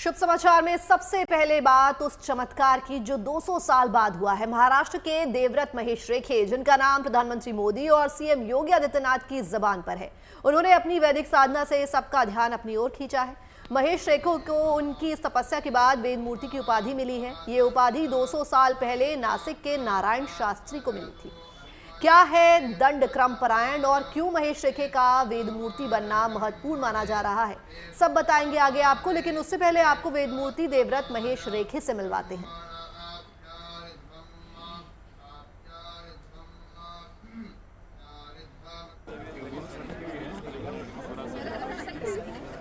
शुभ समाचार में सबसे पहले बात उस चमत्कार की जो 200 साल बाद हुआ है। महाराष्ट्र के देवव्रत महेश रेखे, जिनका नाम प्रधानमंत्री मोदी और सीएम योगी आदित्यनाथ की जबान पर है, उन्होंने अपनी वैदिक साधना से सबका ध्यान अपनी ओर खींचा है। महेश रेखे को उनकी इस तपस्या के बाद वेद मूर्ति की उपाधि मिली है। ये उपाधि 200 साल पहले नासिक के नारायण शास्त्री को मिली थी। क्या है दंड क्रम परायण और क्यों महेश रेखे का वेद मूर्ति बनना महत्वपूर्ण माना जा रहा है, सब बताएंगे आगे आपको। लेकिन उससे पहले आपको वेद मूर्ति देवव्रत महेश रेखे से मिलवाते हैं।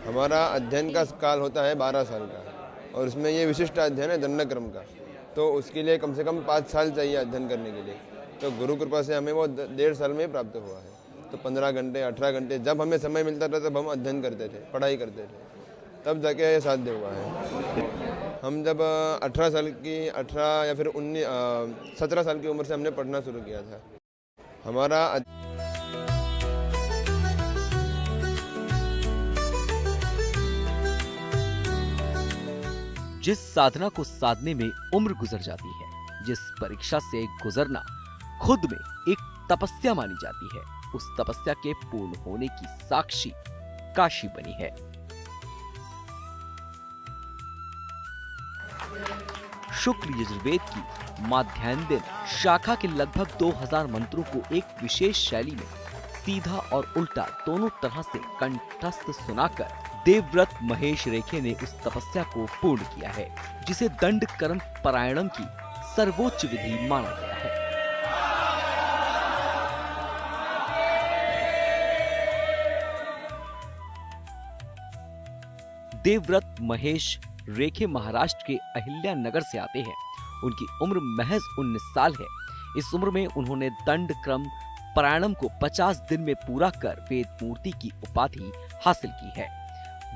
हमारा अध्ययन का काल होता है 12 साल का, और उसमें ये विशिष्ट अध्ययन है दंड क्रम का। तो उसके लिए कम से कम 5 साल चाहिए अध्ययन करने के लिए। तो गुरु कृपा से हमें वो 1.5 साल में प्राप्त हुआ है। तो 15 घंटे 18 घंटे जब हमें समय मिलता था तब हम अध्ययन करते थे, पढ़ाई करते थे, तब जाके ये साध्य हुआ है। हम जब 18 या फिर 17 साल की उम्र से हमने पढ़ना शुरू किया था। हमारा जिस साधना को साधने में उम्र गुजर जाती है, जिस परीक्षा से गुजरना खुद में एक तपस्या मानी जाती है, उस तपस्या के पूर्ण होने की साक्षी काशी बनी है। शुक्ल यजुर्वेद की माध्यान्ह शाखा के लगभग 2000 मंत्रों को एक विशेष शैली में सीधा और उल्टा दोनों तरह से कंठस्थ सुनाकर देवव्रत महेश रेखे ने उस तपस्या को पूर्ण किया है, जिसे दंड कर्म परायणम की सर्वोच्च विधि माना गया है। देवव्रत महेश रेखे महाराष्ट्र के अहिल्या नगर से आते हैं। उनकी उम्र महज 19 साल है। इस उम्र में उन्होंने दंड क्रम परायणम को 50 दिन में पूरा कर वेद मूर्ति की उपाधि हासिल की है।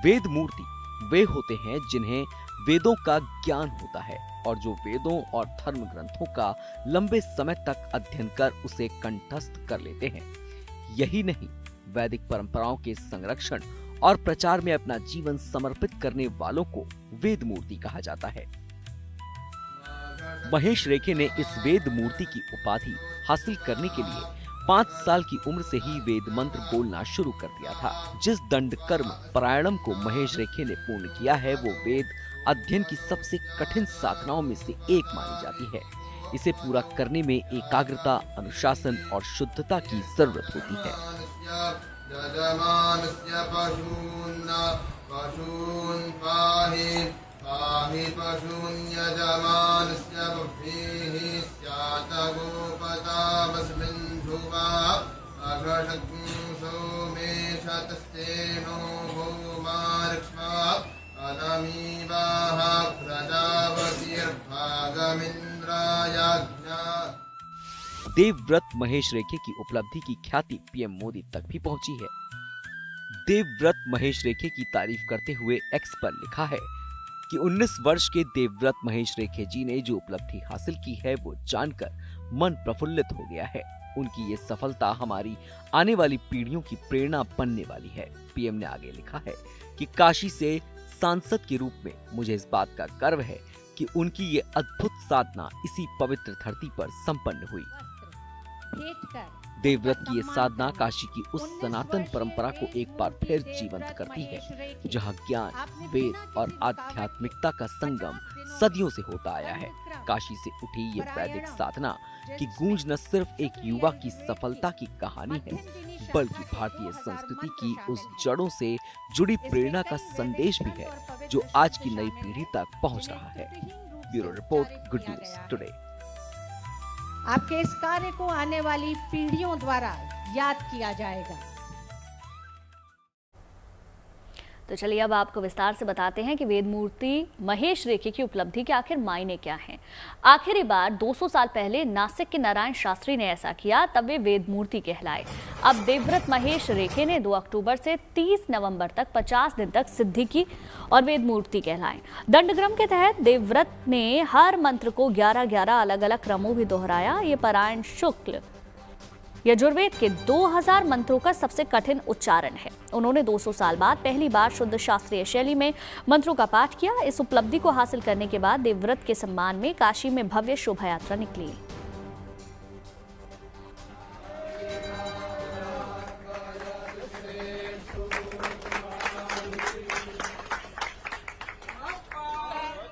वेद मूर्ति वे होते हैं जिन्हें वेदों का ज्ञान होता है और जो वेदों और धर्म ग्रंथों का लंबे समय तक अध्ययन कर उसे कंठस्थ कर लेते हैं। यही नहीं, वैदिक परंपराओं के संरक्षण और प्रचार में अपना जीवन समर्पित करने वालों को वेद मूर्ति कहा जाता है। महेश रेखे ने इस वेद मूर्ति की उपाधि हासिल करने के लिए 5 साल की उम्र से ही वेद मंत्र बोलना शुरू कर दिया था। जिस दंड कर्म परायणम को महेश रेखे ने पूर्ण किया है, वो वेद अध्ययन की सबसे कठिन साधनाओं में से एक मानी जाती है। इसे पूरा करने में एकाग्रता, अनुशासन और शुद्धता की जरूरत होती है। पाहि पशून् यजमानस्य बुद्धिः स्यात् गोपतामस्मिन् ध्रुवा अघशग्ंसो मेषतस्तेनो भूमार्क्ष्मा अनमीवाः प्रजापतिर्भागमिन्द्रायाज्ञा। देवव्रत महेश रेखे की उपलब्धि की ख्याति पीएम मोदी तक भी पहुंची है। देवव्रत महेश रेखे की तारीफ करते हुए एक्स पर लिखा है कि 19 वर्ष के देवव्रत महेश रेखे जी ने जो उपलब्धि हासिल की है, वो जानकर मन प्रफुल्लित हो गया है। उनकी ये सफलता हमारी आने वाली पीढ़ियों की प्रेरणा बनने वाली है। पीएम ने आगे लिखा है कि काशी से सांसद के रूप में मुझे इस बात का गर्व है कि उनकी ये अद्भुत साधना इसी पवित्र धरती पर संपन्न हुई। देवव्रत की ये साधना काशी की उस सनातन परंपरा को एक बार फिर जीवंत करती है, जहाँ ज्ञान, वेद और आध्यात्मिकता का संगम सदियों से होता आया है। काशी से उठी ये वैदिक साधना की गूंज न सिर्फ एक युवा की सफलता की कहानी है, बल्कि भारतीय संस्कृति की उस जड़ों से जुड़ी प्रेरणा का संदेश भी है, जो आज की नई पीढ़ी तक पहुँच रहा है। Bureau report, good news today. आपके इस कार्य को आने वाली पीढ़ियों द्वारा याद किया जाएगा। तो चलिए अब आपको विस्तार से बताते हैं कि वेद मूर्ति महेश रेखे की उपलब्धि के आखिर मायने क्या हैं। आखिरी बार 200 साल पहले नासिक के नारायण शास्त्री ने ऐसा किया, तब वे वेद मूर्ति कहलाए। अब देवव्रत महेश रेखे ने 2 अक्टूबर से 30 नवंबर तक 50 दिन तक सिद्धि की और वेद मूर्ति कहलाए। दंडक्रम के तहत देवव्रत ने हर मंत्र को 11-11 अलग अलग क्रमों में दोहराया। ये परायण शुक्ल यजुर्वेद के 2000 मंत्रों का सबसे कठिन उच्चारण है। उन्होंने 200 साल बाद पहली बार शुद्ध शास्त्रीय शैली में मंत्रों का पाठ किया। इस उपलब्धि को हासिल करने के बाद देवव्रत के सम्मान में काशी में भव्य शोभा यात्रा निकली।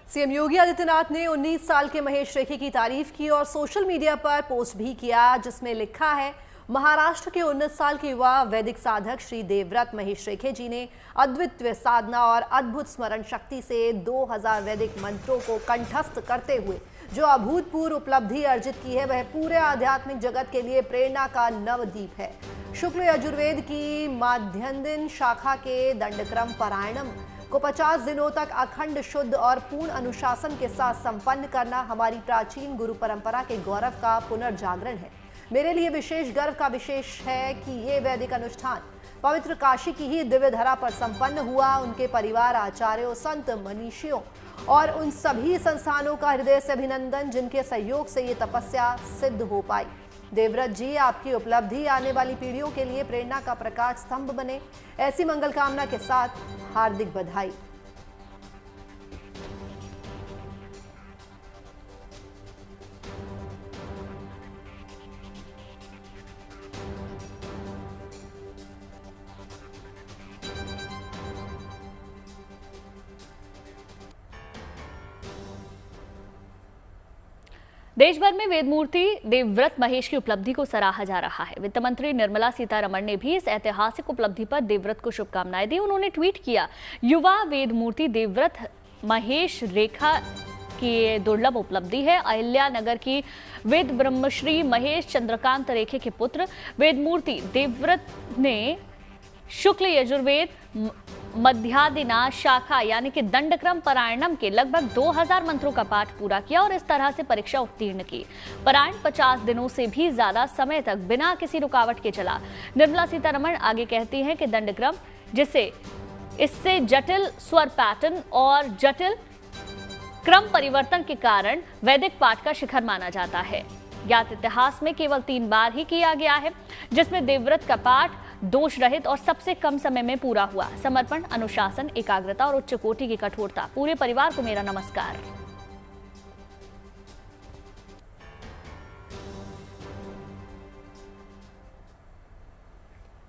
सीएम योगी आदित्यनाथ ने 19 साल के महेश रेखे की तारीफ की और सोशल मीडिया पर पोस्ट भी किया, जिसमें लिखा है, महाराष्ट्र के 19 साल के युवा वैदिक साधक श्री देवव्रत महेश रेखे जी ने अद्वितीय साधना और अद्भुत स्मरण शक्ति से 2000 वैदिक मंत्रों को कंठस्थ करते हुए जो अभूतपूर्व उपलब्धि अर्जित की है, वह पूरे आध्यात्मिक जगत के लिए प्रेरणा का नवदीप है। शुक्ल यजुर्वेद की माध्यन्दिन शाखा के दंडक्रम पारायणम को 50 दिनों तक अखंड शुद्ध और पूर्ण अनुशासन के साथ संपन्न करना हमारी प्राचीन गुरु परंपरा के गौरव का पुनर्जागरण है। मेरे लिए विशेष गर्व का विशेष है कि ये वैदिक अनुष्ठान पवित्र काशी की ही दिव्य धरा पर संपन्न हुआ। उनके परिवार, आचार्यों, संत, मनीषियों और उन सभी संस्थानों का हृदय से अभिनंदन, जिनके सहयोग से ये तपस्या सिद्ध हो पाई। देवव्रत जी, आपकी उपलब्धि आने वाली पीढ़ियों के लिए प्रेरणा का प्रकाश स्तंभ बने, ऐसी मंगल कामना के साथ हार्दिक बधाई। देश भर में वेदमूर्ति देवव्रत महेश की उपलब्धि को सराहा जा रहा है। वित्त मंत्री निर्मला सीतारमण ने भी इस ऐतिहासिक उपलब्धि पर देवव्रत को शुभकामनाएं दी। उन्होंने ट्वीट किया, युवा वेदमूर्ति देवव्रत महेश रेखा की दुर्लभ उपलब्धि है। अहिल्या नगर की वेद ब्रह्मश्री महेश चंद्रकांत रेखे के पुत्र वेदमूर्ति देवव्रत ने शुक्ल यजुर्वेद मध्यादिना शाखा यानी कि दंडक्रम पारायणम के लगभग 2000 मंत्रों का पाठ पूरा किया और इस तरह से परीक्षा उत्तीर्ण की। पारायण 50 दिनों से भी ज्यादा समय तक बिना किसी रुकावट के चला। निर्मला सीतारमण आगे कहती हैं कि दंडक्रम, जिससे इससे जटिल स्वर पैटर्न और जटिल क्रम परिवर्तन के कारण वैदिक पाठ का शिखर माना जाता है। ज्ञात इतिहास में केवल 3 बार ही किया गया है, जिसमें देवव्रत का पाठ दोष रहित और सबसे कम समय में पूरा हुआ। समर्पण, अनुशासन, एकाग्रता और उच्च कोटि की कठोरता। पूरे परिवार को मेरा नमस्कार।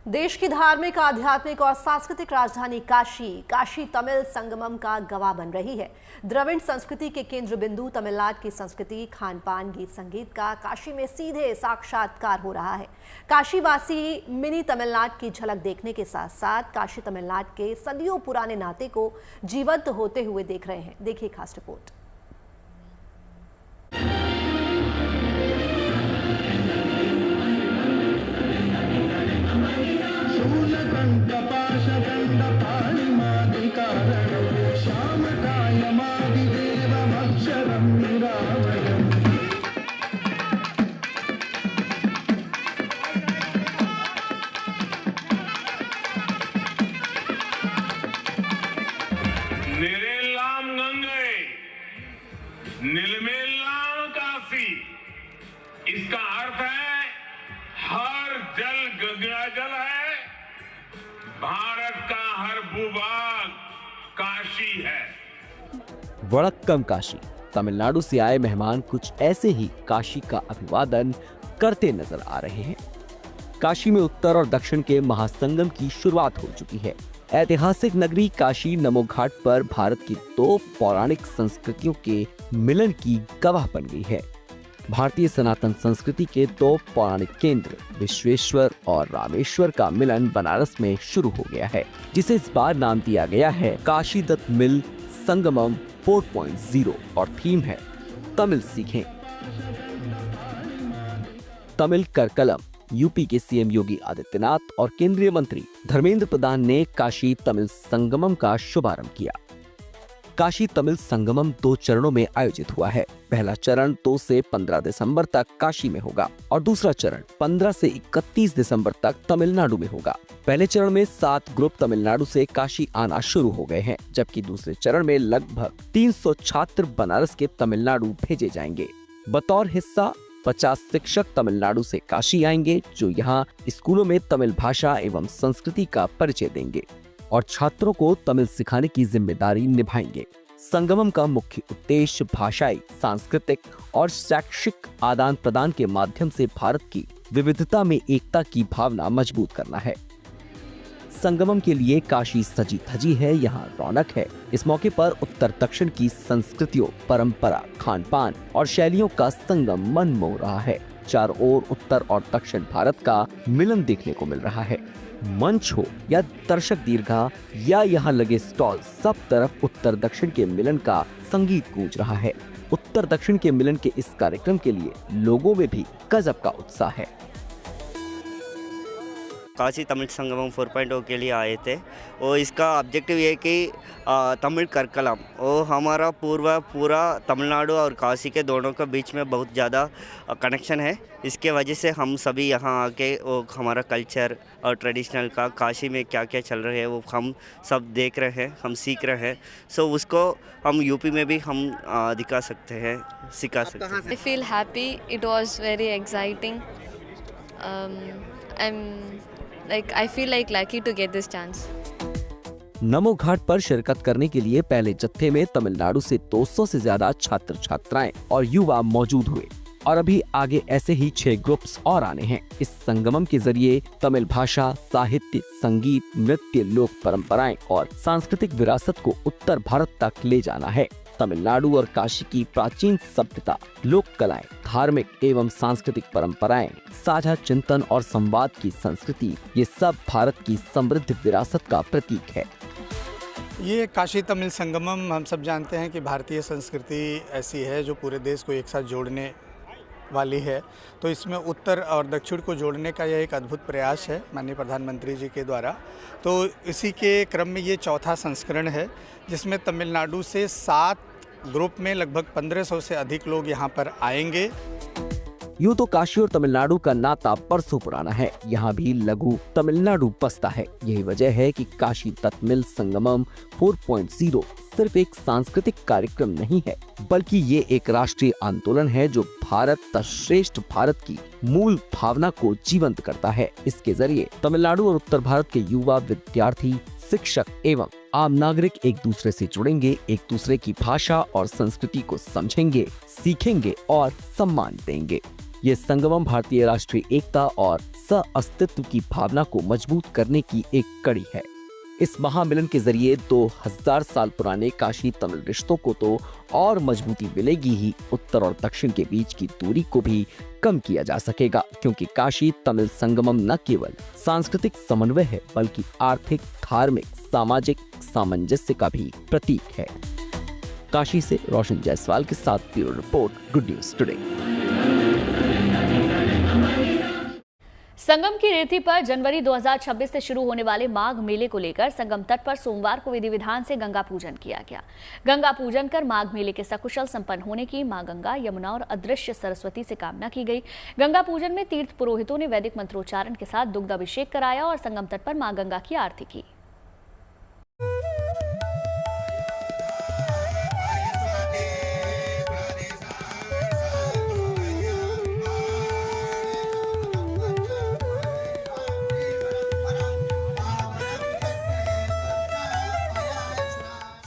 देश की धार्मिक, आध्यात्मिक और सांस्कृतिक राजधानी काशी तमिल संगमम का गवाह बन रही है। द्रविड़ संस्कृति के केंद्र बिंदु तमिलनाडु की संस्कृति, खान पान, गीत संगीत का काशी में सीधे साक्षात्कार हो रहा है। काशीवासी मिनी तमिलनाडु की झलक देखने के साथ साथ काशी तमिलनाडु के सदियों पुराने नाते को जीवंत होते हुए देख रहे हैं। देखिए खास रिपोर्ट। नीलमेलाम काशी, इसका अर्थ है हर जल गंगा जल है। भारत का हर भूभाग काशी है। वड़क्कम काशी। तमिलनाडु से आए मेहमान कुछ ऐसे ही काशी का अभिवादन करते नजर आ रहे हैं। काशी में उत्तर और दक्षिण के महासंगम की शुरुआत हो चुकी है। ऐतिहासिक नगरी काशी नमो घाट पर भारत की 2 पौराणिक संस्कृतियों के मिलन की गवाह बन गई है। भारतीय सनातन संस्कृति के 2 पौराणिक केंद्र विश्वेश्वर और रामेश्वर का मिलन बनारस में शुरू हो गया है, जिसे इस बार नाम दिया गया है काशी दत्त मिल संगमम 4.0 और थीम है तमिल सीखें। तमिल करकलम। यूपी के सीएम योगी आदित्यनाथ और केंद्रीय मंत्री धर्मेंद्र प्रधान ने काशी तमिल संगमम का शुभारंभ किया। काशी तमिल संगमम 2 चरणों में आयोजित हुआ है। पहला चरण 2 से 15 दिसंबर तक काशी में होगा और दूसरा चरण 15 से 31 दिसंबर तक तमिलनाडु में होगा। पहले चरण में 7 ग्रुप तमिलनाडु से काशी आना शुरू हो गए हैं, जबकि दूसरे चरण में लगभग 300 छात्र बनारस के तमिलनाडु भेजे जाएंगे। बतौर हिस्सा 50 शिक्षक तमिलनाडु से काशी आएंगे, जो यहाँ स्कूलों में तमिल भाषा एवं संस्कृति का परिचय देंगे और छात्रों को तमिल सिखाने की जिम्मेदारी निभाएंगे। संगमम का मुख्य उद्देश्य भाषाई, सांस्कृतिक और शैक्षिक आदान प्रदान के माध्यम से भारत की विविधता में एकता की भावना मजबूत करना है। संगमम के लिए काशी सजी धजी है, यहाँ रौनक है। इस मौके पर उत्तर दक्षिण की संस्कृतियों, परंपरा, खान पान और शैलियों का संगम मन मोह रहा है। चारों ओर उत्तर और दक्षिण भारत का मिलन देखने को मिल रहा है। मंच हो या दर्शक दीर्घा या यहाँ लगे स्टॉल, सब तरफ उत्तर दक्षिण के मिलन का संगीत गूंज रहा है। उत्तर दक्षिण के मिलन के इस कार्यक्रम के लिए लोगों में भी गजब का उत्साह है। काशी तमिल संगमम 4.0 के लिए आए थे और इसका ऑब्जेक्टिव ये कि तमिल करकलम वो हमारा पूरा तमिलनाडु और काशी के दोनों के बीच में बहुत ज़्यादा कनेक्शन है। इसके वजह से हम सभी यहाँ आके वो हमारा कल्चर और ट्रेडिशनल का काशी में क्या क्या चल रहा है वो हम सब देख रहे हैं, हम सीख रहे हैं। सो उसको हम यूपी में भी हम दिखा सकते हैं, सिखा सकते हैं। I feel happy. It was very exciting. I feel like lucky to get this chance. Namo Ghat पर शिरकत करने के लिए पहले जत्थे में तमिलनाडु से 200 से ज्यादा छात्र छात्राएं और युवा मौजूद हुए और अभी आगे ऐसे ही 6 ग्रुप्स और आने हैं। इस संगमम के जरिए तमिल भाषा, साहित्य, संगीत, नृत्य, लोक परंपराएं और सांस्कृतिक विरासत को उत्तर भारत तक ले जाना है। तमिलनाडु और काशी की प्राचीन सभ्यता, लोक कलाएं, धार्मिक एवं सांस्कृतिक परंपराएं, साझा चिंतन और संवाद की संस्कृति, ये सब भारत की समृद्ध विरासत का प्रतीक है। ये काशी तमिल संगमम, हम सब जानते हैं कि भारतीय संस्कृति ऐसी है जो पूरे देश को एक साथ जोड़ने वाली है। तो इसमें उत्तर और दक्षिण को जोड़ने का यह एक अद्भुत प्रयास है माननीय प्रधानमंत्री जी के द्वारा। तो इसी के क्रम में ये चौथा संस्करण है जिसमें तमिलनाडु से 7 ग्रुप में लगभग 1500 से अधिक लोग यहाँ पर आएंगे। यूं तो काशी और तमिलनाडु का नाता बरसों पुराना है। यहाँ भी लघु तमिलनाडु बसता है। यही वजह है कि काशी तमिल संगमम 4.0 सिर्फ एक सांस्कृतिक कार्यक्रम नहीं है, बल्कि ये एक राष्ट्रीय आंदोलन है जो भारत श्रेष्ठ भारत की मूल भावना को जीवंत करता है। इसके जरिए तमिलनाडु और उत्तर भारत के युवा, विद्यार्थी, शिक्षक एवं आम नागरिक एक दूसरे से जुड़ेंगे, एक दूसरे की भाषा और संस्कृति को समझेंगे, सीखेंगे और सम्मान देंगे। ये संगमम भारतीय राष्ट्रीय एकता और सह-अस्तित्व की भावना को मजबूत करने की एक कड़ी है। इस महामिलन के जरिए 2000 साल पुराने काशी तमिल रिश्तों को तो और मजबूती मिलेगी ही, उत्तर और दक्षिण के बीच की दूरी को भी कम किया जा सकेगा, क्योंकि काशी तमिल संगमम न केवल सांस्कृतिक समन्वय है बल्कि आर्थिक, धार्मिक, सामाजिक सामंजस्य का भी प्रतीक है। काशी से रोशन जायसवाल के साथ bureau report, good news today. Sangam की रेती पर जनवरी 2026 से शुरू होने वाले माघ मेले को लेकर संगम तट पर सोमवार को विधि विधान से गंगा पूजन किया गया। गंगा पूजन कर माघ मेले के सकुशल संपन्न होने की मां गंगा, यमुना और अदृश्य सरस्वती से कामना की गई। गंगा पूजन में तीर्थ पुरोहितों ने वैदिक मंत्रोच्चारण के साथ दुग्ध अभिषेक कराया और संगम तट पर मां गंगा की आरती की।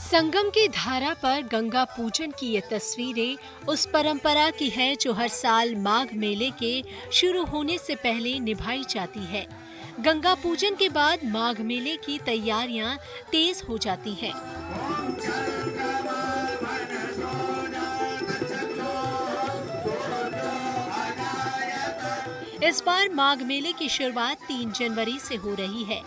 संगम की धारा पर गंगा पूजन की ये तस्वीरें उस परंपरा की है जो हर साल माघ मेले के शुरू होने से पहले निभाई जाती है। गंगा पूजन के बाद माघ मेले की तैयारियां तेज हो जाती हैं। इस बार माघ मेले की शुरुआत 3 जनवरी से हो रही है।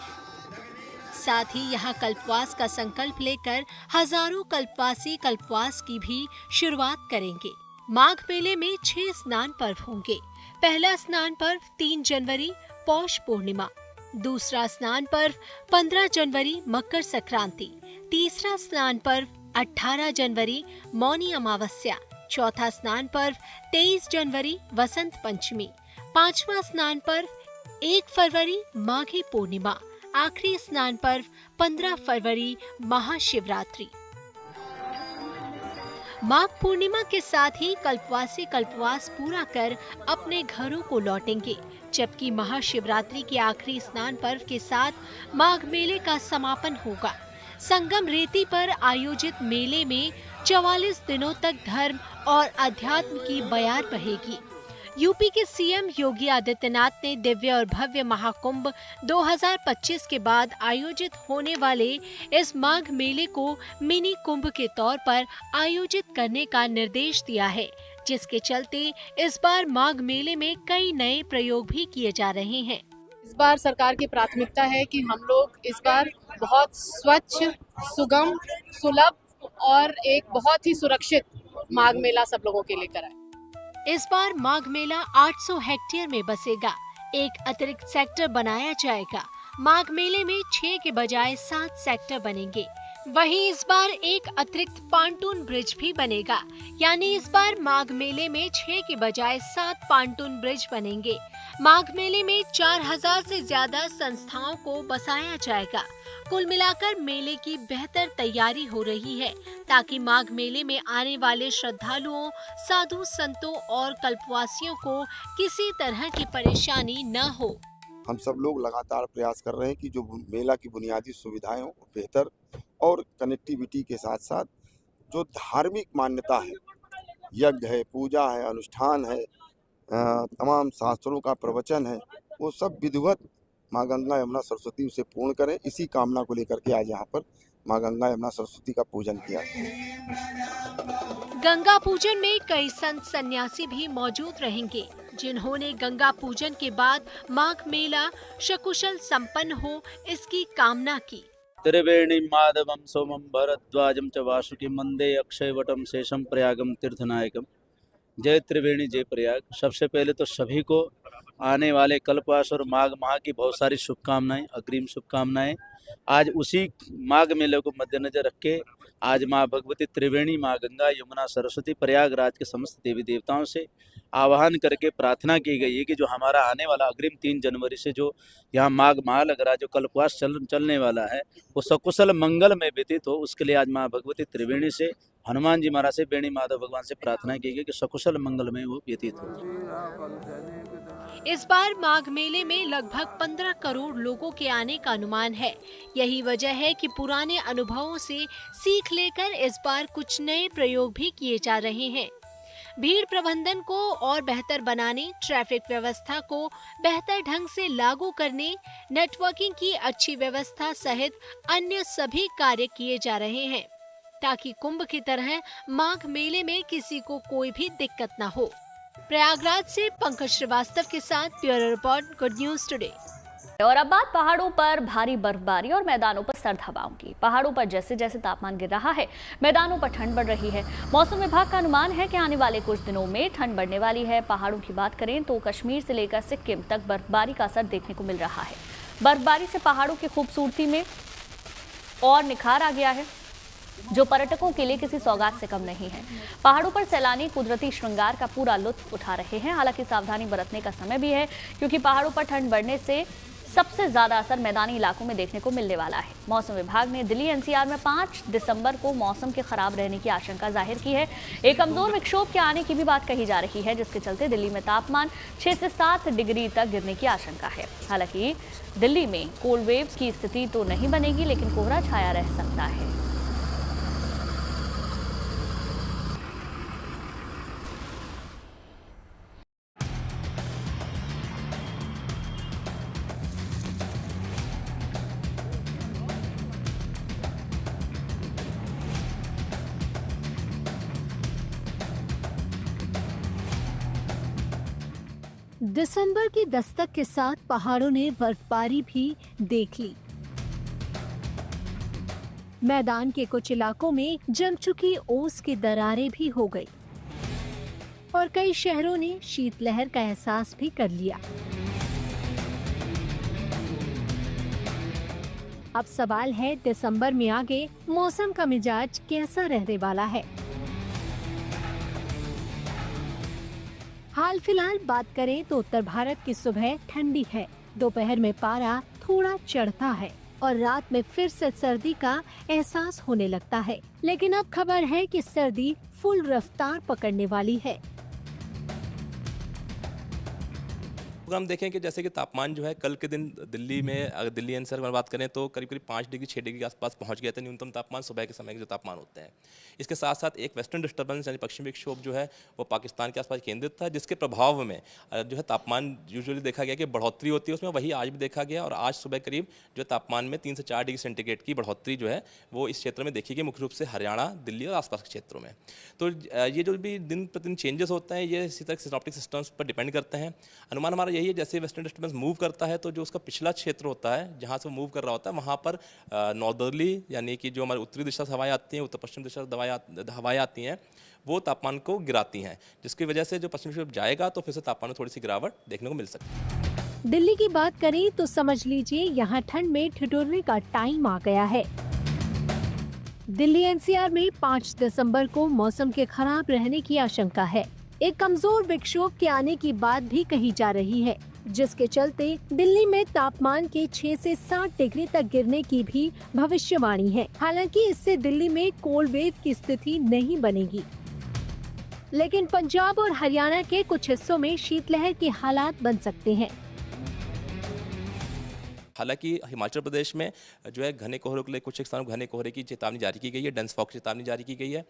साथ ही यहाँ कल्पवास का संकल्प लेकर हजारों कल्पवासी कल्पवास की भी शुरुआत करेंगे। माघ मेले में 6 स्नान पर्व होंगे। पहला स्नान पर्व 3 जनवरी पौष पूर्णिमा, दूसरा स्नान पर्व 15 जनवरी मकर संक्रांति, तीसरा स्नान पर्व 18 जनवरी मौनी अमावस्या, चौथा स्नान पर्व 23 जनवरी वसंत पंचमी, पांचवा स्नान पर्व 1 फरवरी माघी पूर्णिमा, आखिरी स्नान पर्व 15 फरवरी महाशिवरात्रि। माघ पूर्णिमा के साथ ही कल्पवासी कल्पवास पूरा कर अपने घरों को लौटेंगे, जबकि महाशिवरात्रि के आखिरी स्नान पर्व के साथ माघ मेले का समापन होगा। संगम रेती पर आयोजित मेले में 44 दिनों तक धर्म और अध्यात्म की बयार बहेगी। यूपी के सीएम योगी आदित्यनाथ ने दिव्य और भव्य महाकुंभ 2025 के बाद आयोजित होने वाले इस माघ मेले को मिनी कुंभ के तौर पर आयोजित करने का निर्देश दिया है, जिसके चलते इस बार माघ मेले में कई नए प्रयोग भी किए जा रहे हैं। इस बार सरकार की प्राथमिकता है कि हम लोग इस बार बहुत स्वच्छ, सुगम, सुलभ और एक बहुत ही सुरक्षित माघ मेला सब लोगों के लिए कराएं। इस बार माघ मेला 800 हेक्टेयर में बसेगा। एक अतिरिक्त सेक्टर बनाया जाएगा। माघ मेले में 6 के बजाय 7 सेक्टर बनेंगे। वहीं इस बार एक अतिरिक्त पांटून ब्रिज भी बनेगा, यानी इस बार माघ मेले में 6 के बजाय 7 पांटून ब्रिज बनेंगे। माघ मेले में 4000 से ज्यादा संस्थाओं को बसाया जाएगा। कुल मिलाकर मेले की बेहतर तैयारी हो रही है, ताकि माघ मेले में आने वाले श्रद्धालुओं, साधु संतों और कल्पवासियों को किसी तरह की परेशानी न हो। हम सब लोग लगातार प्रयास कर रहे हैं कि जो मेला की बुनियादी सुविधाएं हो बेहतर, और कनेक्टिविटी के साथ साथ जो धार्मिक मान्यता है, यज्ञ है, पूजा है, अनुष्ठान है, तमाम शास्त्रों का प्रवचन है, वो सब विधिवत माँ गंगा यमुना सरस्वती उसे पूर्ण करें। इसी कामना को लेकर के आज यहाँ पर माँ गंगा यमुना सरस्वती का पूजन किया। गंगा पूजन में कई संत सन्यासी भी मौजूद रहेंगे, जिन्होंने गंगा पूजन के बाद माघ मेला सकुशल संपन्न हो इसकी कामना की। त्रिवेणी माधवम सोमम भरद्वाजम च वासुकी मंदे अक्षयवटम शेषम प्रयागम तीर्थनायकम। जय त्रिवेणी जय प्रयाग। सबसे पहले तो सभी को आने वाले कल्पवास और माघ माह की बहुत सारी शुभकामनाएं, अग्रिम शुभकामनाएं। आज उसी माघ मेले को मद्देनजर रख के आज माँ भगवती त्रिवेणी, माँ गंगा यमुना सरस्वती प्रयागराज के समस्त देवी देवताओं से आवाहन करके प्रार्थना की गई है कि जो हमारा आने वाला अग्रिम 3 जनवरी से जो यहाँ माघ माह लग रहा है, जो कल्पवास चलने वाला है, वो सकुशल मंगल में व्यतीत हो। उसके लिए आज माँ भगवती त्रिवेणी से, हनुमान जी महाराज से, बेणी माधव भगवान से प्रार्थना की गई कि सकुशल मंगल में वो व्यतीत हो। इस बार माघ मेले में लगभग 15 करोड़ लोगों के आने का अनुमान है। यही वजह है कि पुराने अनुभवों से सीख लेकर इस बार कुछ नए प्रयोग भी किए जा रहे हैं। भीड़ प्रबंधन को और बेहतर बनाने, ट्रैफिक व्यवस्था को बेहतर ढंग से लागू करने, नेटवर्किंग की अच्छी व्यवस्था सहित अन्य सभी कार्य किए जा रहे हैं, ताकि कुंभ की तरह माघ मेले में किसी को कोई भी दिक्कत न हो। प्रयागराज से पंकज श्रीवास्तव के साथ bureau report, good news today. और अब बात पहाड़ों पर भारी बर्फबारी और मैदानों पर सर्द हवाओं की। पहाड़ों पर जैसे जैसे तापमान गिर रहा है, मैदानों पर ठंड बढ़ रही है। मौसम विभाग का अनुमान है कि आने वाले कुछ दिनों में ठंड बढ़ने वाली है। पहाड़ों की बात करें तो कश्मीर से लेकर सिक्किम तक बर्फबारी का असर देखने को मिल रहा है। बर्फबारी से पहाड़ों की खूबसूरती में और निखार आ गया है, जो पर्यटकों के लिए किसी सौगात से कम नहीं है। पहाड़ों पर सैलानी कुदरती श्रृंगार का पूरा लुत्फ उठा रहे हैं। हालांकि सावधानी बरतने का समय भी है, क्योंकि पहाड़ों पर ठंड बढ़ने से सबसे ज्यादा असर मैदानी इलाकों में देखने को मिलने वाला है। मौसम विभाग ने दिल्ली एनसीआर में 5 दिसंबर को मौसम के खराब रहने की आशंका जाहिर की है। एक कमजोर विक्षोभ के आने की भी बात कही जा रही है, जिसके चलते दिल्ली में तापमान 6 से 7 डिग्री तक गिरने की आशंका है। हालांकि दिल्ली में कोल्ड वेव की स्थिति तो नहीं बनेगी, लेकिन कोहरा छाया रह सकता है। दिसंबर की दस्तक के साथ पहाड़ों ने बर्फबारी भी देख ली। मैदान के कुछ इलाकों में जम चुकी ओस की दरारें भी हो गई और कई शहरों ने शीतलहर का एहसास भी कर लिया। अब सवाल है, दिसंबर में आगे मौसम का मिजाज कैसा रहने वाला है। हाल फिलहाल बात करें तो उत्तर भारत की सुबह ठंडी है। दोपहर में पारा थोड़ा चढ़ता है। और रात में फिर से सर्दी का एहसास होने लगता है। लेकिन अब खबर है कि सर्दी फुल रफ्तार पकड़ने वाली है। अगर हम देखें कि जैसे कि तापमान जो है कल के दिन दिल्ली में, अगर दिल्ली एनसीआर में बात करें तो करीब करीब 5 डिग्री 6 डिग्री के आसपास पहुंच गया था न्यूनतम तापमान सुबह के समय के जो तापमान होते हैं। इसके साथ साथ एक वेस्टर्न डिस्टर्बेंस यानी पश्चिमी विक्षोभ जो है वो पाकिस्तान के आसपास केंद्रित था, जिसके प्रभाव में जो है तापमान यूजुअली देखा गया कि बढ़ोतरी होती है उसमें, वही आज भी देखा गया। और आज सुबह करीब जो तापमान में 3 से 4 डिग्री सेंटीग्रेड की बढ़ोतरी जो है वो इस क्षेत्र में देखी गई, मुख्य रूप से हरियाणा, दिल्ली और आसपास के क्षेत्रों में। तो ये जो भी दिन प्रतिदिन चेंजेस होते हैं ये इसी तरह सिनॉप्टिक सिस्टम्स पर डिपेंड करते हैं। अनुमान हमारा यही है जैसे वेस्टर्न डिस्टर्बेंस मूव करता है तो जो उसका पिछला क्षेत्र होता है जहाँ से वो मूव कर रहा होता है वहाँ पर नॉर्दर्ली यानी कि जो हमारी उत्तरी दिशा से हवाएं आती हैं, उत्तर पश्चिम दिशा से हवाएं आती हैं, वो तापमान को गिराती हैं, जिसकी वजह से जो पश्चिमी विक्षोभ जाएगा तो फिर से तापमान में थोड़ी सी गिरावट देखने को मिल सकती है। दिल्ली की बात करें तो समझ लीजिए यहाँ ठंड में ठिठुरने का टाइम आ गया है। दिल्ली एनसीआर में 5 दिसंबर को मौसम के खराब रहने की आशंका है। एक कमजोर विक्षोभ के आने की बात भी कही जा रही है, जिसके चलते दिल्ली में तापमान के 6 से 7 डिग्री तक गिरने की भी भविष्यवाणी है। हालांकि इससे दिल्ली में कोल्ड वेव की स्थिति नहीं बनेगी, लेकिन पंजाब और हरियाणा के कुछ हिस्सों में शीतलहर के हालात बन सकते हैं। हालांकि हिमाचल प्रदेश में जो है घने कोहरे के लिए कुछ स्थानों पर घने कोहरे की चेतावनी जारी की गई है, डेंस फॉग की चेतावनी जारी की गई है।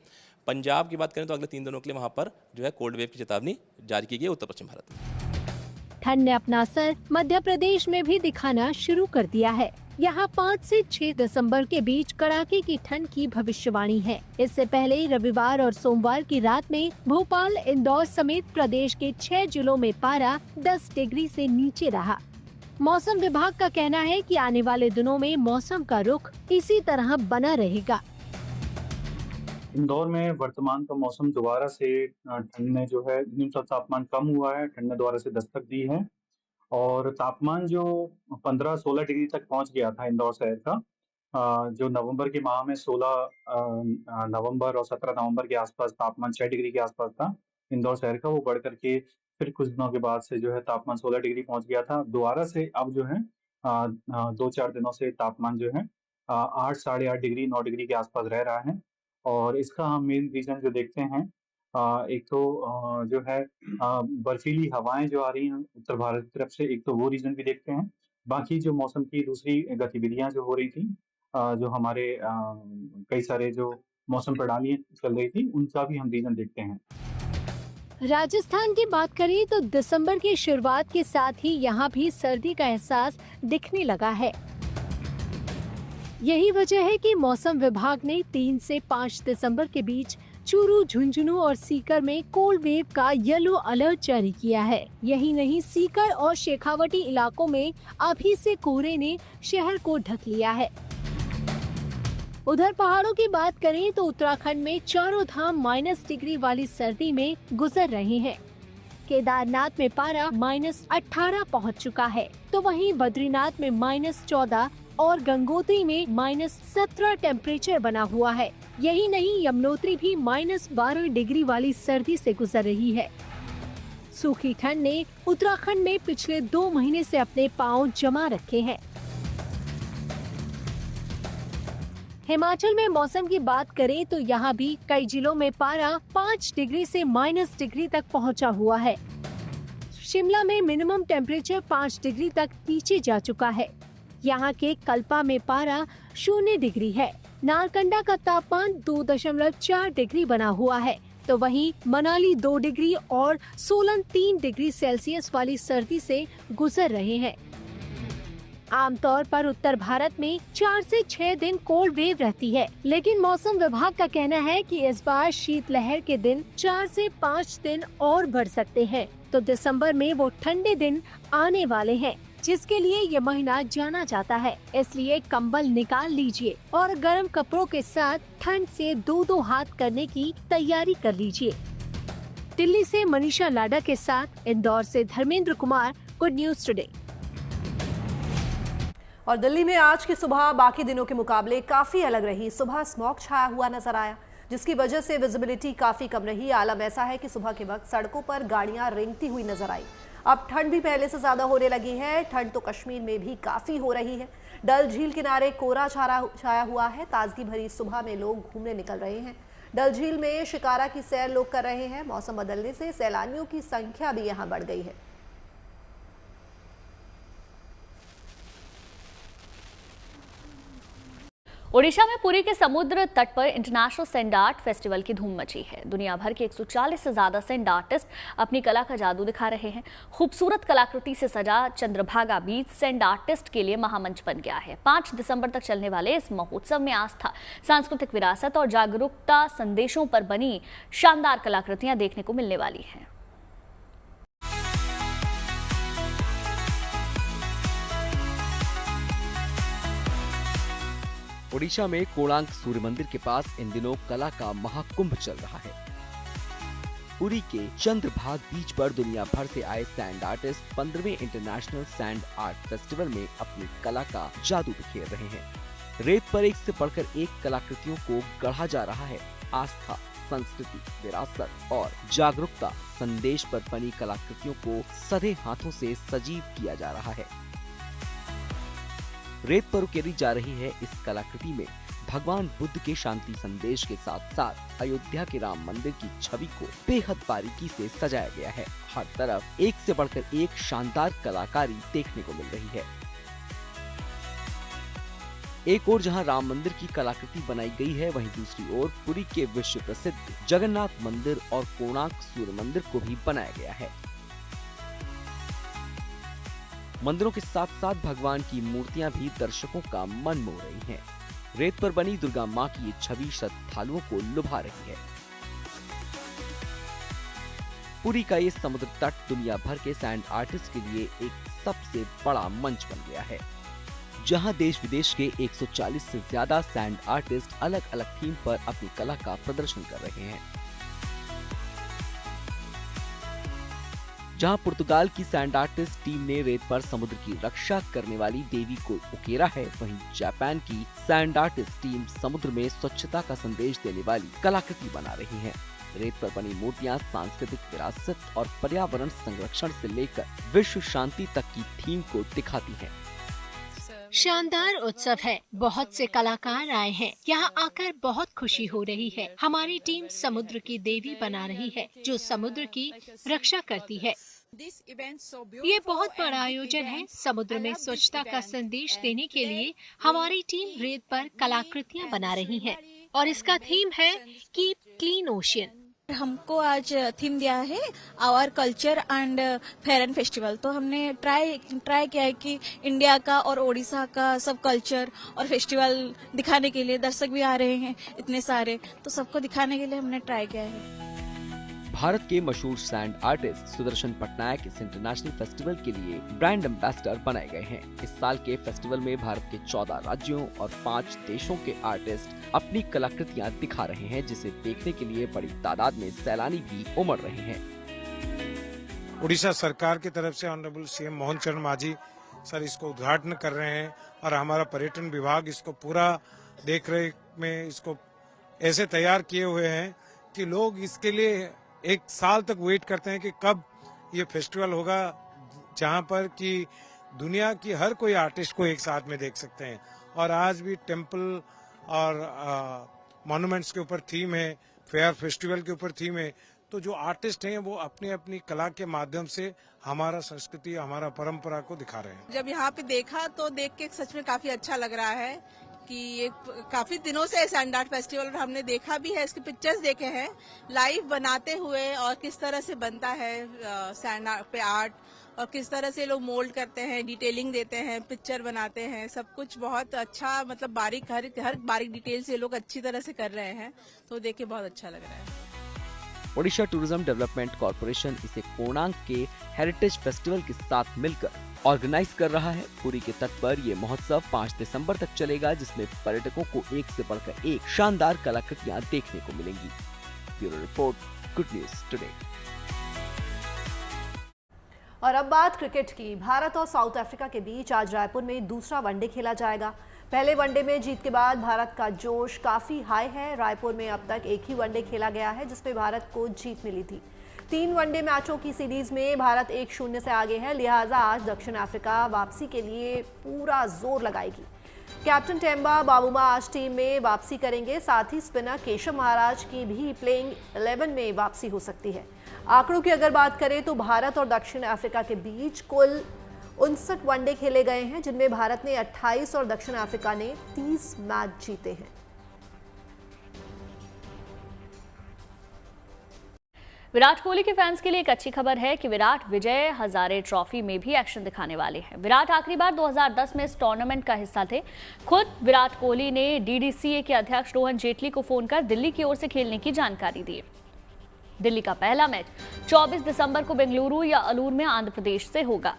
पंजाब की बात करें तो अगले 3 दिनों के लिए वहां पर जो है कोल्ड वेव की चेतावनी जारी की गई है उत्तर पश्चिम भारत में। ठंड ने अपना असर मध्य प्रदेश में भी दिखाना शुरू कर दिया है। यहाँ 5 से 6 दिसंबर के बीच कड़ाके की ठंड की भविष्यवाणी है। इससे पहले रविवार और सोमवार की रात में भोपाल, इंदौर समेत प्रदेश के 6 जिलों में पारा 10 डिग्री से नीचे रहा। मौसम विभाग का कहना है कि आने वाले दिनों में मौसम का रुख इसी तरह बना रहेगा। इंदौर में वर्तमान का मौसम दोबारा से ठंड में जो है न्यूनतम तापमान कम हुआ है, ठंड ने दोबारा से दस्तक दी है और तापमान जो 15-16 डिग्री तक पहुंच गया था इंदौर शहर का, जो नवंबर के माह में 16 नवंबर और 17 नवंबर के आसपास तापमान 6 डिग्री के आसपास था इंदौर शहर का, वो बढ़ करके फिर कुछ दिनों के बाद से जो है तापमान 16 डिग्री पहुंच गया था। दोबारा से अब जो है 2-4 दिनों से तापमान जो है 8, साढ़े 8 डिग्री, 9 डिग्री के आसपास रह रहा है। और इसका हम मेन रीजन जो देखते हैं, एक तो जो है बर्फीली हवाएं जो आ रही हैं उत्तर भारत की तरफ से, एक तो वो रीजन भी देखते हैं। बाकी जो मौसम की दूसरी गतिविधियां जो हो रही थी, जो हमारे कई सारे जो मौसम प्रणालियां चल रही थी, उनका भी हम रीजन देखते हैं। राजस्थान की बात करें तो दिसंबर की शुरुआत के साथ ही यहाँ भी सर्दी का एहसास दिखने लगा है। यही वजह है कि मौसम विभाग ने 3 से 5 दिसंबर के बीच चूरू, झुंझुनू और सीकर में कोल्ड वेव का येलो अलर्ट जारी किया है। यही नहीं, सीकर और शेखावटी इलाकों में अभी से कोहरे ने शहर को ढक लिया है। उधर पहाड़ों की बात करें तो उत्तराखंड में चारों धाम -, डिग्री वाली सर्दी में गुजर रहे हैं। केदारनाथ में पारा -18 पहुंच चुका है, तो वहीं बद्रीनाथ में -14 और गंगोत्री में -17 टेम्परेचर बना हुआ है। यही नहीं, यमुनोत्री भी -12 डिग्री वाली सर्दी से गुजर रही है। सूखी ठंड ने उत्तराखंड में पिछले 2 महीने से अपने पांव जमा रखे हैं। हिमाचल में मौसम की बात करें तो यहाँ भी कई जिलों में पारा 5 डिग्री से -, डिग्री तक पहुँचा हुआ है। शिमला में मिनिमम टेम्परेचर 5 डिग्री तक नीचे जा चुका है। यहाँ के कल्पा में पारा 0 डिग्री है। नारकंडा का तापमान 2.4 डिग्री बना हुआ है, तो वहीं मनाली 2 डिग्री और सोलन 3 डिग्री सेल्सियस वाली सर्दी से गुजर रहे हैं। आमतौर पर उत्तर भारत में 4 से 6 दिन कोल्ड वेव रहती है, लेकिन मौसम विभाग का कहना है कि इस बार शीतलहर के दिन 4 से 5 दिन और बढ़ सकते हैं। तो दिसंबर में वो ठंडे दिन आने वाले हैं, जिसके लिए ये महीना जाना जाता है। इसलिए कंबल निकाल लीजिए और गर्म कपड़ों के साथ ठंड से 2-2 हाथ करने की तैयारी कर लीजिए। दिल्ली से मनीषा लाडा के साथ इंदौर से Dharmendra Kumar, good news today. और दिल्ली में आज की सुबह बाकी दिनों के मुकाबले काफी अलग रही। सुबह स्मॉग छाया हुआ नजर आया, जिसकी वजह से विजिबिलिटी काफी कम रही। आलम ऐसा है कि सुबह के वक्त सड़कों पर गाड़ियां रेंगती हुई नजर आई। अब ठंड भी पहले से ज्यादा होने लगी है। ठंड तो कश्मीर में भी काफी हो रही है। डल झील किनारे कोहरा छाया हुआ है। ताजगी भरी सुबह में लोग घूमने निकल रहे हैं। डल झील में शिकारा की सैर लोग कर रहे हैं। मौसम बदलने से सैलानियों की संख्या भी यहां बढ़ गई है। ओडिशा में पुरी के समुद्र तट पर इंटरनेशनल सैंड आर्ट फेस्टिवल की धूम मची है। दुनिया भर के 140 से ज्यादा सैंड आर्टिस्ट अपनी कला का जादू दिखा रहे हैं। खूबसूरत कलाकृति से सजा चंद्रभागा बीच सैंड आर्टिस्ट के लिए महामंच बन गया है। 5 दिसंबर तक चलने वाले इस महोत्सव में आस्था, सांस्कृतिक विरासत और जागरूकता संदेशों पर बनी शानदार कलाकृतियां देखने को मिलने वाली हैं। ओडिशा में कोणार्क सूर्य मंदिर के पास इन दिनों कला का महाकुंभ चल रहा है। पुरी के चंद्रभागा बीच पर दुनिया भर से आए सैंड आर्टिस्ट 15वें इंटरनेशनल सैंड आर्ट फेस्टिवल में अपनी कला का जादू बिखेर रहे हैं। रेत पर एक से बढ़कर एक कलाकृतियों को गढ़ा जा रहा है। आस्था, संस्कृति, विरासत और जागरूकता संदेश पर बनी कलाकृतियों को सधे हाथों से सजीव किया जा रहा है। रेत पर उकेरी जा रही है इस कलाकृति में भगवान बुद्ध के शांति संदेश के साथ साथ अयोध्या के राम मंदिर की छवि को बेहद बारीकी से सजाया गया है। हर तरफ एक से बढ़कर एक शानदार कलाकारी देखने को मिल रही है। एक ओर जहां राम मंदिर की कलाकृति बनाई गई है, वहीं दूसरी ओर पुरी के विश्व प्रसिद्ध जगन्नाथ मंदिर और कोणार्क सूर्य मंदिर को भी बनाया गया है। मंदिरों के साथ साथ भगवान की मूर्तियां भी दर्शकों का मन मोह रही हैं। रेत पर बनी दुर्गा मां की ये छवि श्रद्धालुओं को लुभा रही है। पुरी का ये समुद्र तट दुनिया भर के सैंड आर्टिस्ट के लिए एक सबसे बड़ा मंच बन गया है, जहां देश विदेश के 140 से ज्यादा सैंड आर्टिस्ट अलग अलग थीम पर अपनी कला का प्रदर्शन कर रहे हैं। जहां पुर्तगाल की सैंड आर्टिस्ट टीम ने रेत पर समुद्र की रक्षा करने वाली देवी को उकेरा है, वहीं जापान की सैंड आर्टिस्ट टीम समुद्र में स्वच्छता का संदेश देने वाली कलाकृति बना रही है। रेत पर बनी मूर्तियां सांस्कृतिक विरासत और पर्यावरण संरक्षण से लेकर विश्व शांति तक की थीम को दिखाती हैं। शानदार उत्सव है। बहुत से कलाकार आए हैं। यहाँ आकर बहुत खुशी हो रही है। हमारी टीम समुद्र की देवी बना रही है, जो समुद्र की रक्षा करती है। ये बहुत बड़ा आयोजन है। समुद्र में स्वच्छता का संदेश देने के लिए हमारी टीम रेत पर कलाकृतियाँ बना रही है और इसका थीम है कीप क्लीन ओशियन। हमको आज थीम दिया है our culture and fair and festival. तो हमने ट्राई किया है कि इंडिया का और ओडिशा का सब कल्चर और फेस्टिवल दिखाने के लिए दर्शक भी आ रहे हैं इतने सारे, तो सबको दिखाने के लिए हमने ट्राई किया है। भारत के मशहूर सैंड आर्टिस्ट सुदर्शन पटनायक इस इंटरनेशनल फेस्टिवल के लिए ब्रांड एम्बेसडर बनाए गए हैं। इस साल के फेस्टिवल में भारत के 14 राज्यों और 5 देशों के आर्टिस्ट अपनी कलाकृतियां दिखा रहे हैं, जिसे देखने के लिए बड़ी तादाद में सैलानी भी उमड़ रहे हैं। उड़ीसा सरकार की तरफ से ऑनरेबल सीएम मोहन चरण मांझी सर इसको उद्घाटन कर रहे हैं और हमारा पर्यटन विभाग इसको पूरा देख रेख में इसको ऐसे तैयार किए हुए हैं कि लोग इसके लिए 1 साल तक वेट करते हैं कि कब ये फेस्टिवल होगा, जहां पर कि दुनिया की हर कोई आर्टिस्ट को एक साथ में देख सकते हैं। और आज भी टेम्पल और मॉन्यूमेंट्स के ऊपर थीम है, फेयर फेस्टिवल के ऊपर थीम है। तो जो आर्टिस्ट हैं वो अपनी अपनी कला के माध्यम से हमारा संस्कृति, हमारा परंपरा को दिखा रहे हैं। जब यहाँ पे देखा तो देख के सच में काफी अच्छा लग रहा है कि ये काफी दिनों से सैंड आर्ट फेस्टिवल हमने देखा भी है, इसके पिक्चर्स देखे हैं लाइव बनाते हुए और किस तरह से बनता है सैंड पे आर्ट और किस तरह से लोग मोल्ड करते हैं, डिटेलिंग देते हैं, पिक्चर बनाते हैं, सब कुछ बहुत अच्छा, मतलब बारीक हर बारीक डिटेल से लोग अच्छी तरह से कर रहे हैं, तो देख के बहुत अच्छा लग रहा है। ओडिशा टूरिज्म डेवलपमेंट कॉर्पोरेशन इसे कोणार्क के हेरिटेज फेस्टिवल के साथ मिलकर ऑर्गेनाइज कर रहा है। पुरी के तट पर ये महोत्सव 5 दिसंबर तक चलेगा, जिसमें पर्यटकों को एक से बढ़कर एक शानदार कलाकृतियां देखने को मिलेंगी। Bureau report, good news today. और अब बात क्रिकेट की। भारत और साउथ अफ्रीका के बीच आज रायपुर में दूसरा वनडे खेला जाएगा। पहले वनडे में जीत के बाद भारत का जोश काफी हाई है। रायपुर में अब तक एक ही वनडे खेला गया है, जिसमें भारत को जीत मिली थी। 3 वनडे मैचों की सीरीज में भारत 1-0 से आगे है, लिहाजा आज दक्षिण अफ्रीका वापसी के लिए पूरा जोर लगाएगी। कैप्टन टेम्बा बावुमा आज टीम में वापसी करेंगे, साथ ही स्पिनर केशव महाराज की भी प्लेइंग 11 में वापसी हो सकती है। आंकड़ों की अगर बात करें तो भारत और दक्षिण अफ्रीका के बीच कुल 59 वनडे खेले गए हैं, जिनमें भारत ने 28 और दक्षिण अफ्रीका ने 30 मैच जीते हैं। विराट कोहली के फैंस के लिए एक अच्छी खबर है कि विराट विजय हजारे ट्रॉफी में भी एक्शन दिखाने वाले हैं। विराट आखिरी बार 2010 में इस टूर्नामेंट का हिस्सा थे। खुद विराट कोहली ने डीडीसीए के अध्यक्ष रोहन जेटली को फोन कर दिल्ली की ओर से खेलने की जानकारी दी। दिल्ली का पहला मैच 24 दिसंबर को बेंगलुरु या अलूर में आंध्र प्रदेश से होगा।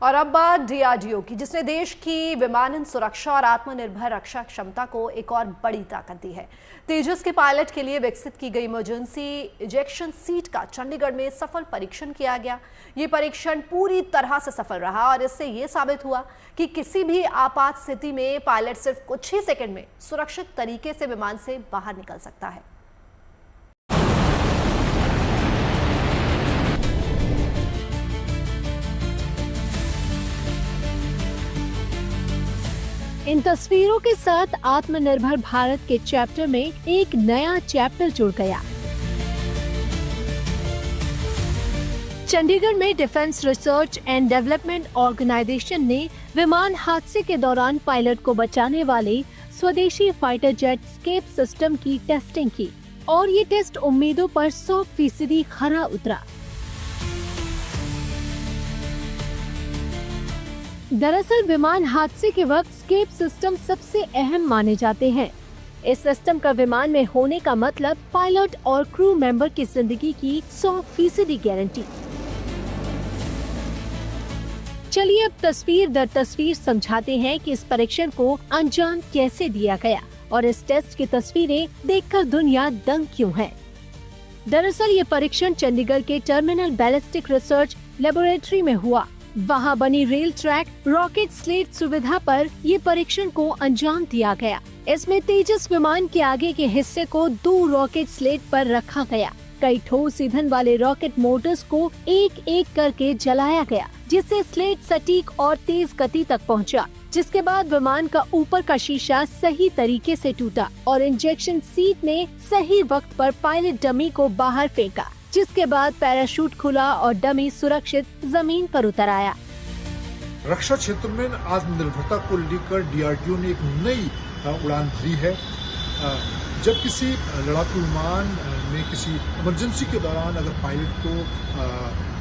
और अब बात डीआरडीओ की, जिसने देश की विमानन सुरक्षा और आत्मनिर्भर रक्षा क्षमता को एक और बड़ी ताकत दी है। तेजस के पायलट के लिए विकसित की गई इमरजेंसी इजेक्शन सीट का चंडीगढ़ में सफल परीक्षण किया गया। ये परीक्षण पूरी तरह से सफल रहा और इससे ये साबित हुआ कि किसी भी आपात स्थिति में पायलट सिर्फ कुछ ही सेकंड में सुरक्षित तरीके से विमान से बाहर निकल सकता है। इन तस्वीरों के साथ आत्मनिर्भर भारत के चैप्टर में एक नया चैप्टर जुड़ गया। चंडीगढ़ में defence research and development organisation ने विमान हादसे के दौरान पायलट को बचाने वाले स्वदेशी फाइटर जेट स्केप सिस्टम की टेस्टिंग की और ये टेस्ट उम्मीदों पर 100% खरा उतरा। दरअसल विमान हादसे के वक्त स्केप सिस्टम सबसे अहम माने जाते हैं। इस सिस्टम का विमान में होने का मतलब पायलट और क्रू मेंबर की जिंदगी की 100% गारंटी। चलिए अब तस्वीर दर तस्वीर समझाते हैं कि इस परीक्षण को अंजाम कैसे दिया गया और इस टेस्ट की तस्वीरें देखकर दुनिया दंग क्यों है। दरअसल ये परीक्षण चंडीगढ़ के टर्मिनल बैलिस्टिक रिसर्च लेबोरेटरी में हुआ। वहां बनी रेल ट्रैक रॉकेट स्लेट सुविधा पर ये परीक्षण को अंजाम दिया गया। इसमें तेजस विमान के आगे के हिस्से को 2 रॉकेट स्लेट पर रखा गया। कई ठोस ईंधन वाले रॉकेट मोटर्स को एक एक करके जलाया गया, जिससे स्लेट सटीक और तेज गति तक पहुंचा। जिसके बाद विमान का ऊपर का शीशा सही तरीके से टूटा और इंजेक्शन सीट ने सही वक्त पर पायलट डमी को बाहर फेंका, जिसके बाद पैराशूट खुला और डमी सुरक्षित जमीन पर उतर आया। रक्षा क्षेत्र में आत्मनिर्भरता को लेकर डीआरडीओ ने एक नई उड़ान भरी है। जब किसी लड़ाकू विमान में किसी इमरजेंसी के दौरान अगर पायलट को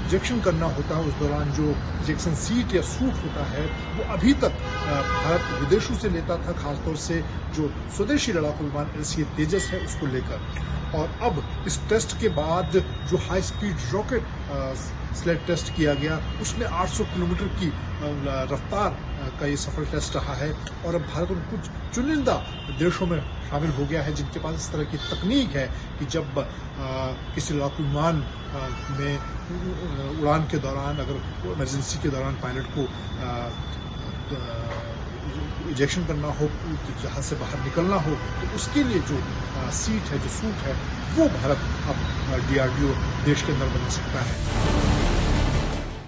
इंजेक्शन करना होता है, उस दौरान जो इंजेक्शन सीट या सूट होता है वो अभी तक भारत विदेशों से लेता था, खासतौर से जो स्वदेशी लड़ाकू विमान LCA तेजस है उसको लेकर। और अब इस टेस्ट के बाद जो high speed rocket sled test किया गया उसमें 800 किलोमीटर की रफ्तार का ये सफल टेस्ट रहा है। और अब भारत उन कुछ चुनिंदा देशों में शामिल हो गया है जिनके पास इस तरह की तकनीक है कि जब किसी लड़ाकू विमान में उड़ान के दौरान अगर इमरजेंसी के दौरान पायलट को इंजेक्शन करना हो, जहाज से बाहर निकलना हो, तो उसके लिए जो सीट है, जो सूट है, वो भारत अब डीआरडीओ देश के अंदर बना सकता है।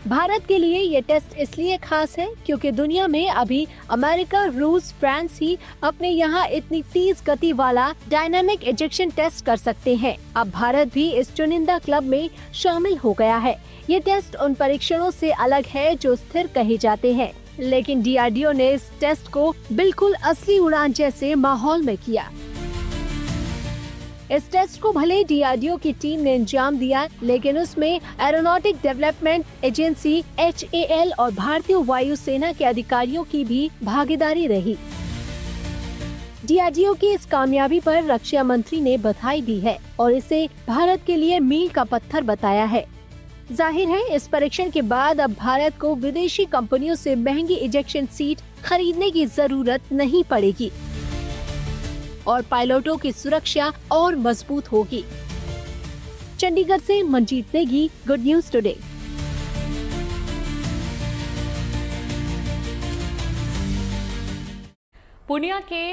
भारत के लिए ये टेस्ट इसलिए खास है क्योंकि दुनिया में अभी अमेरिका, रूस, फ्रांस ही अपने यहाँ इतनी तेज गति वाला डायनामिक इंजेक्शन टेस्ट कर सकते हैं। अब भारत भी इस चुनिंदा क्लब में शामिल हो गया है। ये टेस्ट उन परीक्षणों से अलग है जो स्थिर कहे जाते हैं, लेकिन डीआरडीओ ने इस टेस्ट को बिल्कुल असली उड़ान जैसे माहौल में किया। इस टेस्ट को भले डीआरडीओ की टीम ने अंजाम दिया, लेकिन उसमें एरोनॉटिक डेवलपमेंट एजेंसी HAL और भारतीय वायुसेना के अधिकारियों की भी भागीदारी रही। डीआरडीओ की इस कामयाबी पर रक्षा मंत्री ने बधाई दी है और इसे भारत के लिए मील का पत्थर बताया है। जाहिर है इस परीक्षण के बाद अब भारत को विदेशी कंपनियों से महंगी इजेक्शन सीट खरीदने की जरूरत नहीं पड़ेगी और पायलटों की सुरक्षा और मजबूत होगी। चंडीगढ़ से Manjeet Negi, good news today. Purnia के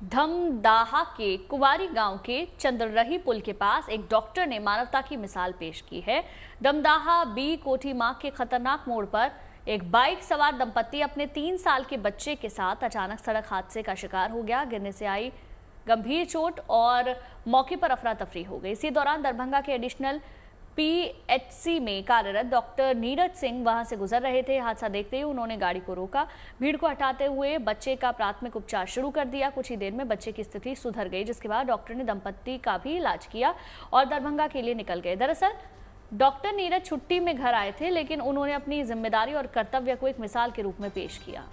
धमदाहा के कुवारी गांव के चंद्ररही पुल के पास एक डॉक्टर ने मानवता की मिसाल पेश की है। दमदाहा बी कोठी मार्ग के खतरनाक मोड़ पर एक बाइक सवार दंपत्ति अपने 3 साल के बच्चे के साथ अचानक सड़क हादसे का शिकार हो गया। गिरने से आई गंभीर चोट और मौके पर अफरा तफरी हो गई। इसी दौरान दरभंगा के एडिशनल PHC में कार्यरत डॉक्टर नीरज सिंह वहां से गुजर रहे थे। हादसा देखते ही उन्होंने गाड़ी को रोका, भीड़ को हटाते हुए बच्चे का प्राथमिक उपचार शुरू कर दिया। कुछ ही देर में बच्चे की स्थिति सुधर गई, जिसके बाद डॉक्टर ने दंपत्ति का भी इलाज किया और दरभंगा के लिए निकल गए। दरअसल डॉक्टर नीरज छुट्टी में घर आए थे, लेकिन उन्होंने अपनी जिम्मेदारी और कर्तव्य को एक मिसाल के रूप में पेश किया।